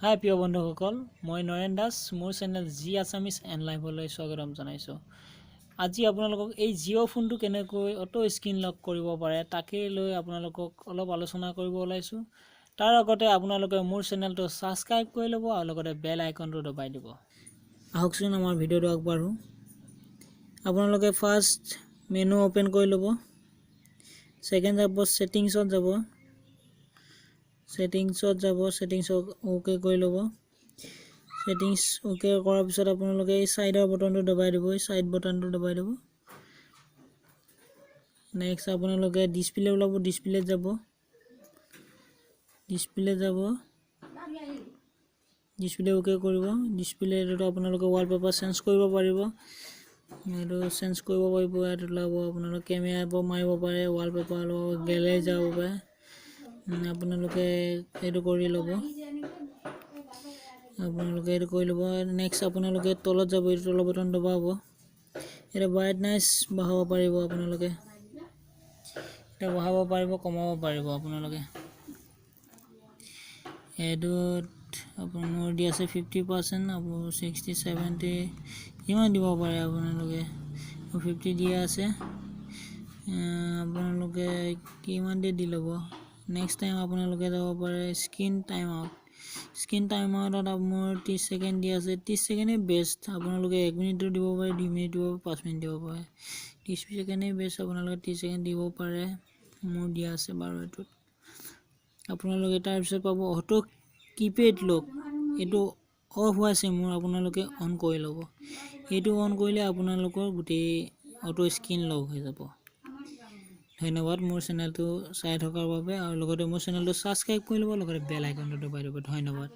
হাই প্ৰিয় বন্ধুসকল, মই নয়ন দাস। মোৰ চেনেল জি আছামিজ এণ্ড লাইভলৈ স্বাগতম জনাইছোঁ। আজি আপোনালোকক এই জিঅ' ফোনটো কেনেকৈ অটো স্ক্ৰীন লক কৰিব পাৰে তাকে লৈ আপোনালোকক অলপ আলোচনা কৰিব ওলাইছোঁ। তাৰ আগতে আপোনালোকে মোৰ চেনেলটো ছাবস্ক্ৰাইব কৰি ল'ব আৰু লগতে বেল আইকনটো দবাই দিব। আহকচোন আমাৰ ভিডিঅ'টো আগবাঢ়ো। আপোনালোকে ফাৰ্ষ্ট মেনু অ'পেন কৰি ল'ব। ছেকেণ্ড যাব ছেটিংছত যাব। ছেটিংছ ওকে কৰি ল'ব। ছেটিংছ ওকে কৰাৰ পিছত আপোনালোকে এই সাইডৰ বটনটো দবাই দিব। সাইড বটনটো দবাই দিব। নেক্সট আপোনালোকে ডিসপ্লে ওলাব। ডিসপ্লে যাব। ডিসপ্লে ওকে কৰিব। ডিসপ্লেটো আপোনালোকে ৱালপেপাৰ চেঞ্জ কৰিব পাৰিব। এইটো চেঞ্জ কৰিব পাৰিব। ইয়াত ওলাব আপোনালোকে কেমেৰা মাৰিব পাৰে, ৱালপেপাৰ গেলেৰি যাব পাৰে। আপোনালোকে এইটো কৰি ল'ব। নেক্সট আপোনালোকে তলত যাব। এই তলৰ বটন দবাব। এটা ব্ৰাইটনেছ বঢ়াব পাৰিব আপোনালোকে। এটা বঢ়াব পাৰিব, কমাব পাৰিব আপোনালোকে। এইটোত আপোনাৰ দি আছে 50%, আপোনাৰ 60 70 কিমান দিব পাৰে আপোনালোকে। 50 দিয়া আছে। আপোনালোকে কিমান দি ল'ব। নেক্সট টাইম আপোনালোকে যাব পাৰে screen time out. Screen time আউটত আপোনাৰ 30 সেকেন্ড দিয়া আছে। 30 সেকেন্ডে বেষ্ট। আপোনালোকে 1 মিনিটৰ দিব পাৰে, 2 মিনিট দিব পাৰে, 5 মিনিট দিব পাৰে। 30 সেকেন্ডে বেষ্ট। আপোনালোকে 30 সেকেন্ড দিব পাৰে। মোৰ দিয়া আছে বাৰু এইটোত। আপোনালোকে তাৰপিছত পাব অটো কিপেড লক। এইটো অফ হৈ আছে মোৰ, আপোনালোকে অন কৰি ল'ব। এইটো অন কৰিলে আপোনালোকৰ গোটেই অটো স্ক্ৰীন লক হৈ যাব। ধন্যবাদ মোৰ চেনেলটো চাই থকাৰ বাবে, আৰু লগতে মোৰ চেনেলটো ছাবস্ক্ৰাইব কৰি ল'ব, লগতে বেল আইকনটো দবাই দিব। ধন্যবাদ।